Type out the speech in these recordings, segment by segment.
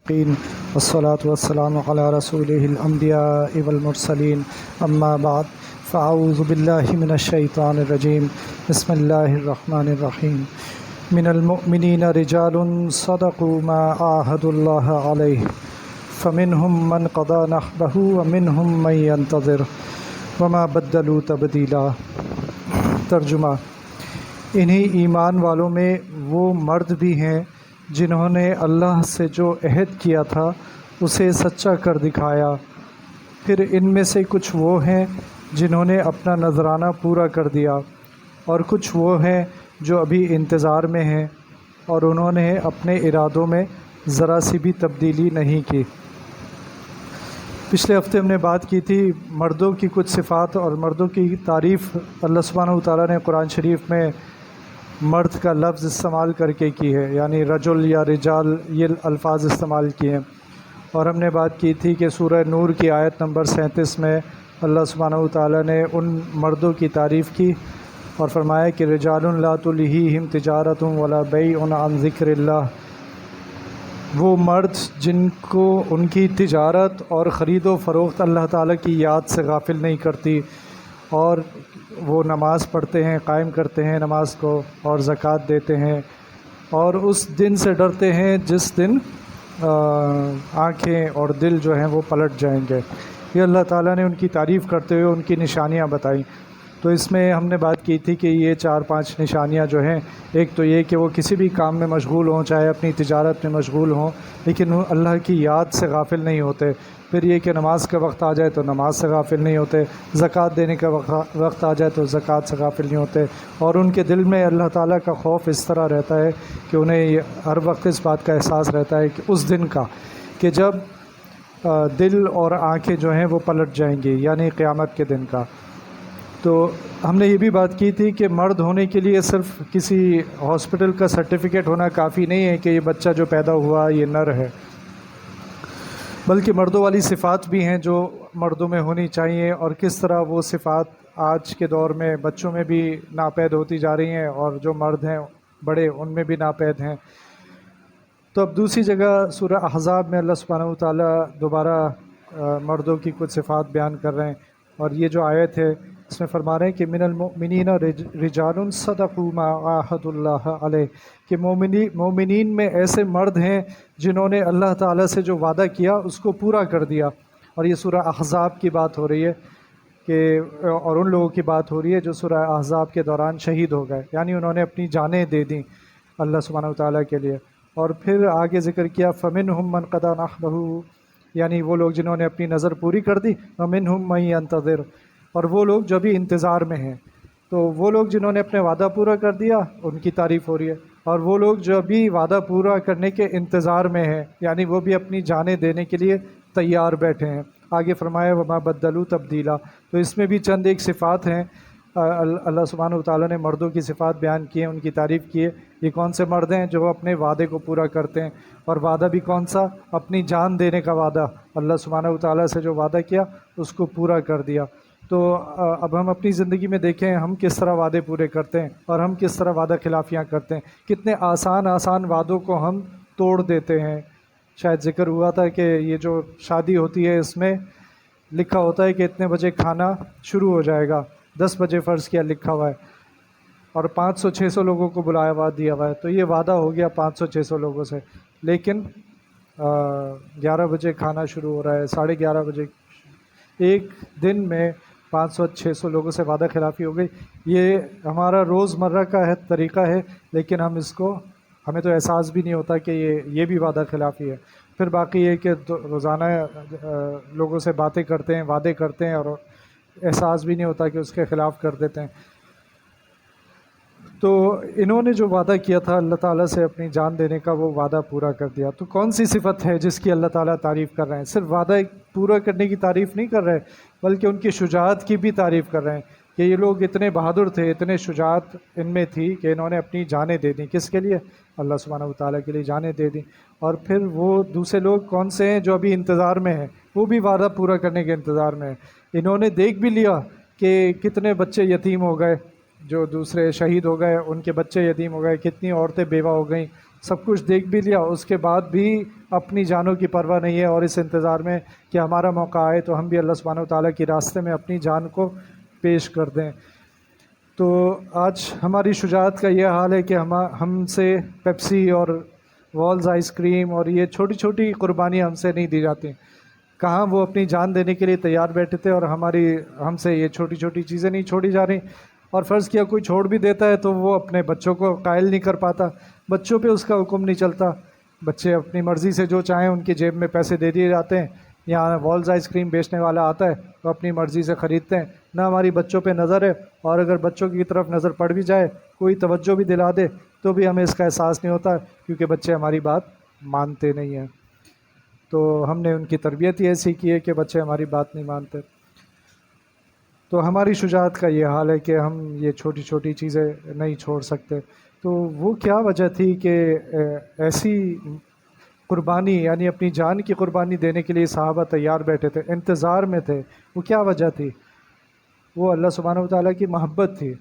والصلاة والسلام على رسوله الأنبياء والمرسلين أما بعد فأعوذ بالله من الشيطان الرجيم بسم الله الرحمن الرحيم من المؤمنين رجال صدقوا ما عاهدوا الله عليه فمنهم من قضى نحبه ومنهم من ينتظر وما بدلوا تبديلا۔ ترجمہ: انہی ایمان والوں میں وہ مرد بھی ہیں جنہوں نے اللہ سے جو عہد کیا تھا اسے سچا کر دکھایا، پھر ان میں سے کچھ وہ ہیں جنہوں نے اپنا نذرانہ پورا کر دیا، اور کچھ وہ ہیں جو ابھی انتظار میں ہیں، اور انہوں نے اپنے ارادوں میں ذرا سی بھی تبدیلی نہیں کی۔ پچھلے ہفتے ہم نے بات کی تھی مردوں کی کچھ صفات اور مردوں کی تعریف اللہ سبحانہ و تعالیٰ نے قرآن شریف میں مرد کا لفظ استعمال کر کے کی ہے، یعنی رجل یا رجال یہ الفاظ استعمال کیے ہیں۔ اور ہم نے بات کی تھی کہ سورہ نور کی آیت نمبر 37 میں اللہ سبحانہ و تعالیٰ نے ان مردوں کی تعریف کی اور فرمایا کہ رجال لا تلہیہم تجارۃ ولا بیع عن ذکر اللہ، وہ مرد جن کو ان کی تجارت اور خرید و فروخت اللہ تعالیٰ کی یاد سے غافل نہیں کرتی، اور وہ نماز پڑھتے ہیں، قائم کرتے ہیں نماز کو، اور زکوٰۃ دیتے ہیں، اور اس دن سے ڈرتے ہیں جس دن آنکھیں اور دل جو ہیں وہ پلٹ جائیں گے۔ یہ اللہ تعالیٰ نے ان کی تعریف کرتے ہوئے ان کی نشانیاں بتائیں۔ تو اس میں ہم نے بات کی تھی کہ یہ 4-5 نشانیاں جو ہیں، ایک تو یہ کہ وہ کسی بھی کام میں مشغول ہوں، چاہے اپنی تجارت میں مشغول ہوں، لیکن وہ اللہ کی یاد سے غافل نہیں ہوتے۔ پھر یہ کہ نماز کا وقت آ جائے تو نماز سے غافل نہیں ہوتے، زکوٰۃ دینے کا وقت آ جائے تو زکوٰۃ سے غافل نہیں ہوتے، اور ان کے دل میں اللہ تعالیٰ کا خوف اس طرح رہتا ہے کہ انہیں ہر وقت اس بات کا احساس رہتا ہے کہ اس دن کا، کہ جب دل اور آنکھیں جو ہیں وہ پلٹ جائیں گی، یعنی قیامت کے دن کا۔ تو ہم نے یہ بھی بات کی تھی کہ مرد ہونے کے لیے صرف کسی ہاسپٹل کا سرٹیفکیٹ ہونا کافی نہیں ہے کہ یہ بچہ جو پیدا ہوا یہ نر ہے، بلکہ مردوں والی صفات بھی ہیں جو مردوں میں ہونی چاہیے، اور کس طرح وہ صفات آج کے دور میں بچوں میں بھی ناپید ہوتی جا رہی ہیں، اور جو مرد ہیں بڑے ان میں بھی ناپید ہیں۔ تو اب دوسری جگہ سورہ احزاب میں اللہ سبحانہ و تعالیٰ دوبارہ مردوں کی کچھ صفات بیان کر رہے ہیں، اور یہ جو آیت ہے اس میں فرما رہے ہیں کہ من المؤمنین رجال صدقوا ما عاہدوا اللہ علیہ، کہ مومنین میں ایسے مرد ہیں جنہوں نے اللہ تعالیٰ سے جو وعدہ کیا اس کو پورا کر دیا۔ اور یہ سورہ احزاب کی بات ہو رہی ہے کہ اور ان لوگوں کی بات ہو رہی ہے جو سورہ احزاب کے دوران شہید ہو گئے، یعنی انہوں نے اپنی جانیں دے دیں اللہ سبحانہ و تعالیٰ کے لیے۔ اور پھر آگے ذکر کیا فمنہم من قضی نحبہ، یعنی وہ لوگ جنہوں نے اپنی نظر پوری کر دی، ومنہم من ینتظر، اور وہ لوگ جو بھی انتظار میں ہیں۔ تو وہ لوگ جنہوں نے اپنے وعدہ پورا کر دیا ان کی تعریف ہو رہی ہے، اور وہ لوگ جو ابھی وعدہ پورا کرنے کے انتظار میں ہیں، یعنی وہ بھی اپنی جانیں دینے کے لیے تیار بیٹھے ہیں۔ آگے فرمایا وما بدلوا تبدیلا۔ تو اس میں بھی چند ایک صفات ہیں، اللہ سبحانہ و تعالیٰ نے مردوں کی صفات بیان کی ہیں، ان کی تعریف کی ہے۔ یہ کون سے مرد ہیں جو اپنے وعدے کو پورا کرتے ہیں، اور وعدہ بھی کون سا؟ اپنی جان دینے کا وعدہ، اللہ سبحانہ و تعالیٰ سے جو وعدہ کیا اس کو پورا کر دیا۔ تو اب ہم اپنی زندگی میں دیکھیں ہم کس طرح وعدے پورے کرتے ہیں، اور ہم کس طرح وعدہ خلافیاں کرتے ہیں، کتنے آسان وعدوں کو ہم توڑ دیتے ہیں۔ شاید ذکر ہوا تھا کہ یہ جو شادی ہوتی ہے اس میں لکھا ہوتا ہے کہ اتنے بجے کھانا شروع ہو جائے گا، 10 بجے فرض کیا لکھا ہوا ہے، اور 500-600 لوگوں کو بلایا ہوا دیا ہوا ہے، تو یہ وعدہ ہو گیا 500-600 لوگوں سے، لیکن 11 بجے کھانا شروع ہو رہا ہے، 11:30 بجے، ایک دن میں 500-600 لوگوں سے وعدہ خلافی ہو گئی۔ یہ ہمارا روزمرہ کا طریقہ ہے، لیکن ہمیں تو احساس بھی نہیں ہوتا کہ یہ بھی وعدہ خلافی ہے۔ پھر باقی یہ کہ روزانہ لوگوں سے باتیں کرتے ہیں، وعدے کرتے ہیں، اور احساس بھی نہیں ہوتا کہ اس کے خلاف کر دیتے ہیں۔ تو انہوں نے جو وعدہ کیا تھا اللہ تعالیٰ سے اپنی جان دینے کا، وہ وعدہ پورا کر دیا۔ تو کون سی صفت ہے جس کی اللہ تعالیٰ تعریف کر رہے ہیں؟ صرف وعدہ پورا کرنے کی تعریف نہیں کر رہے، بلکہ ان کی شجاعت کی بھی تعریف کر رہے ہیں کہ یہ لوگ اتنے بہادر تھے، اتنے شجاعت ان میں تھی کہ انہوں نے اپنی جانیں دے دیں۔ کس کے لیے؟ اللہ سبحانہ و تعالیٰ کے لیے جانیں دے دیں۔ اور پھر وہ دوسرے لوگ کون سے ہیں جو ابھی انتظار میں ہیں؟ وہ بھی وعدہ پورا کرنے کے انتظار میں ہیں۔ انہوں نے دیکھ بھی لیا کہ کتنے بچے یتیم ہو گئے، جو دوسرے شہید ہو گئے ان کے بچے یتیم ہو گئے، کتنی عورتیں بیوہ ہو گئیں، سب کچھ دیکھ بھی لیا، اس کے بعد بھی اپنی جانوں کی پرواہ نہیں ہے، اور اس انتظار میں کہ ہمارا موقع آئے تو ہم بھی اللہ سبحانہ و تعالیٰ کے راستے میں اپنی جان کو پیش کر دیں۔ تو آج ہماری شجاعت کا یہ حال ہے کہ ہم سے پیپسی اور والز آئس کریم اور یہ چھوٹی چھوٹی قربانیاں ہم سے نہیں دی جاتی۔ کہاں وہ اپنی جان دینے کے لیے تیار بیٹھے تھے، اور ہم سے یہ چھوٹی چھوٹی چیزیں نہیں چھوڑی جا رہی۔ اور فرض کیا کوئی چھوڑ بھی دیتا ہے تو وہ اپنے بچوں کو قائل نہیں کر پاتا، بچوں پہ اس کا حکم نہیں چلتا، بچے اپنی مرضی سے جو چاہیں ان کی جیب میں پیسے دے دیے جاتے ہیں۔ یہاں والز آئس کریم بیچنے والا آتا ہے وہ اپنی مرضی سے خریدتے ہیں، نہ ہماری بچوں پہ نظر ہے، اور اگر بچوں کی طرف نظر پڑ بھی جائے، کوئی توجہ بھی دلا دے تو بھی ہمیں اس کا احساس نہیں ہوتا، کیونکہ بچے ہماری بات مانتے نہیں ہیں۔ تو ہم نے ان کی تربیت ہی ایسی کی ہے کہ بچے ہماری بات نہیں مانتے۔ تو ہماری شجاعت کا یہ حال ہے کہ ہم یہ چھوٹی چھوٹی چیزیں نہیں چھوڑ سکتے۔ تو وہ کیا وجہ تھی کہ ایسی قربانی، یعنی اپنی جان کی قربانی دینے کے لیے صحابہ تیار بیٹھے تھے، انتظار میں تھے؟ وہ کیا وجہ تھی؟ وہ اللہ سبحانہ و تعالیٰ کی محبت تھی۔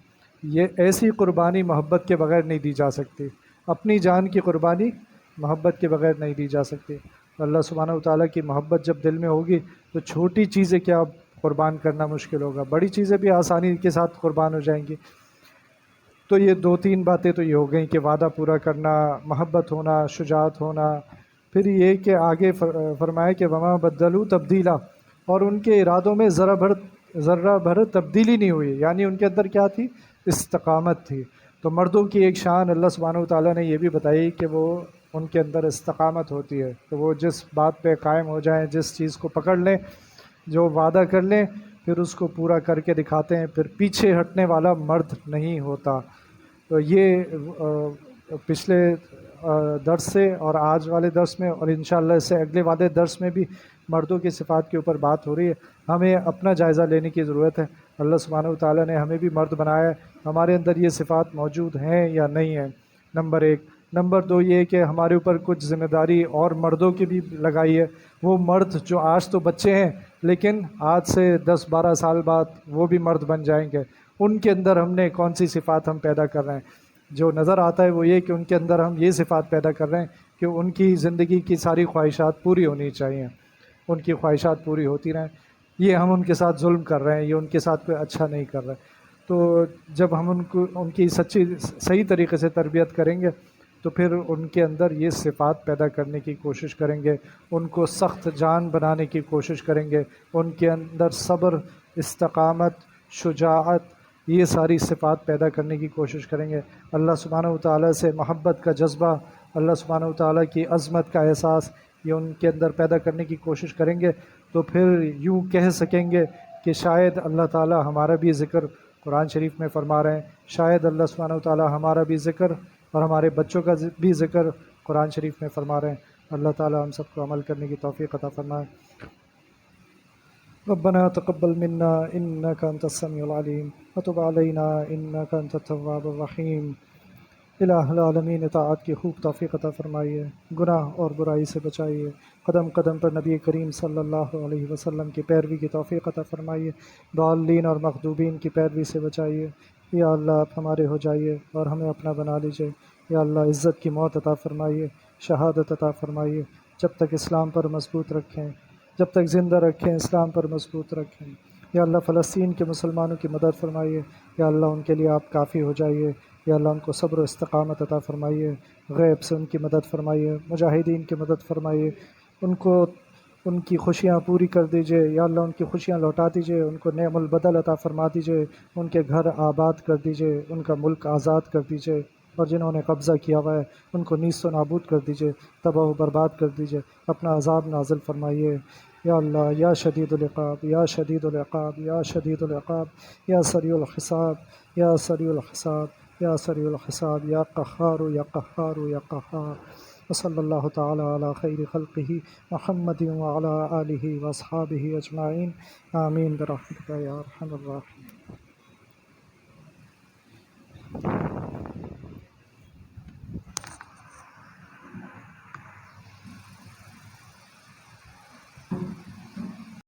یہ ایسی قربانی محبت کے بغیر نہیں دی جا سکتی، اپنی جان کی قربانی محبت کے بغیر نہیں دی جا سکتی۔ اللہ سبحانہ و تعالیٰ کی محبت جب دل میں ہوگی تو چھوٹی چیزیں کیا قربان کرنا مشکل ہوگا، بڑی چیزیں بھی آسانی کے ساتھ قربان ہو جائیں گی۔ تو یہ 2-3 باتیں تو یہ ہو گئیں کہ وعدہ پورا کرنا، محبت ہونا، شجاعت ہونا۔ پھر یہ کہ آگے فرمایا کہ وما بدلوا تبدیلا، اور ان کے ارادوں میں ذرہ بھر تبدیلی نہیں ہوئی، یعنی ان کے اندر کیا تھی؟ استقامت تھی۔ تو مردوں کی ایک شان اللہ سبحانہ و تعالیٰ نے یہ بھی بتائی کہ وہ ان کے اندر استقامت ہوتی ہے، تو وہ جس بات پہ قائم ہو جائیں، جس چیز کو پکڑ لیں، جو وعدہ کر لیں، پھر اس کو پورا کر کے دکھاتے ہیں، پھر پیچھے ہٹنے والا مرد نہیں ہوتا۔ تو یہ پچھلے درس سے اور آج والے درس میں، اور انشاءاللہ اس سے اگلے والے درس میں بھی مردوں کی صفات کے اوپر بات ہو رہی ہے۔ ہمیں اپنا جائزہ لینے کی ضرورت ہے، اللہ سبحانہ و تعالیٰ نے ہمیں بھی مرد بنایا ہے، ہمارے اندر یہ صفات موجود ہیں یا نہیں ہیں، نمبر 1۔ نمبر 2 یہ کہ ہمارے اوپر کچھ ذمہ داری اور مردوں کی بھی لگائی ہے۔ وہ مرد جو آج تو بچے ہیں لیکن آج سے 10-12 سال بعد وہ بھی مرد بن جائیں گے، ان کے اندر ہم نے کون سی صفات ہم پیدا کر رہے ہیں؟ جو نظر آتا ہے وہ یہ کہ ان کے اندر ہم یہ صفات پیدا کر رہے ہیں کہ ان کی زندگی کی ساری خواہشات پوری ہونی چاہیے، ان کی خواہشات پوری ہوتی رہیں۔ یہ ہم ان کے ساتھ ظلم کر رہے ہیں، یہ ان کے ساتھ کوئی اچھا نہیں کر رہے۔ تو جب ہم ان کی صحیح طریقے سے تربیت کریں گے تو پھر ان کے اندر یہ صفات پیدا کرنے کی کوشش کریں گے، ان کو سخت جان بنانے کی کوشش کریں گے، ان کے اندر صبر، استقامت، شجاعت، یہ ساری صفات پیدا کرنے کی کوشش کریں گے۔ اللہ سبحانہ و تعالیٰ سے محبت کا جذبہ، اللہ سبحانہ و تعالیٰ کی عظمت کا احساس، یہ ان کے اندر پیدا کرنے کی کوشش کریں گے، تو پھر یوں کہہ سکیں گے کہ شاید اللہ تعالیٰ ہمارا بھی ذکر قرآن شریف میں فرما رہے ہیں، شاید اللہ سبحانہ و تعالیٰ ہمارا بھی ذکر اور ہمارے بچوں کا بھی ذکر قرآن شریف میں فرما رہے ہیں۔ اللہ تعالیٰ ہم سب کو عمل کرنے کی توفیق عطا فرمائے۔ ربنا تقبل منا انك انت السميع العليم وتب علينا انك انت التواب الرحيم۔ الہ العالمین اطاعت کی خوب توفیق عطا فرمائیے، گناہ اور برائی سے بچائیے، قدم قدم پر نبی کریم صلی اللہ علیہ وسلم کی پیروی کی توفیق عطا فرمائیے، ضالین اور مغضوبین کی پیروی سے بچائیے۔ یا اللہ آپ ہمارے ہو جائیے اور ہمیں اپنا بنا لیجیے۔ یا اللہ عزت کی موت عطا فرمائیے، شہادت عطا فرمائیے، جب تک اسلام پر مضبوط رکھیں، جب تک زندہ رکھیں، اسلام پر مضبوط رکھیں۔ یا اللہ فلسطین کے مسلمانوں کی مدد فرمائیے، یا اللہ ان کے لیے آپ کافی ہو جائیے۔ یا اللہ ان کو صبر و استقامت عطا فرمائیے، غیب سے ان کی مدد فرمائیے، مجاہدین کی مدد فرمائیے، ان کی خوشیاں پوری کر دیجیے۔ یا اللہ ان کی خوشیاں لوٹا دیجیے، ان کو نعم البدل عطا فرما دیجیے، ان کے گھر آباد کر دیجیے، ان کا ملک آزاد کر دیجیے، اور جنہوں نے قبضہ کیا ہوا ہے ان کو نیست و نابود کر دیجیے، تباہ و برباد کر دیجیے، اپنا عذاب نازل فرمائیے۔ یا اللہ یا شدید العقاب، یا شدید العقاب، یا شدید العقاب، یا سریع الحساب، یا سریع الحساب، یا سریع الحساب، یا قہار یا قہار یا قہار۔ وصلی اللہ تعالی علی خیر خلقہ محمد وعلی آلہ واصحابہ اجمعین، آمین برحمتک یا ارحم الراحمین۔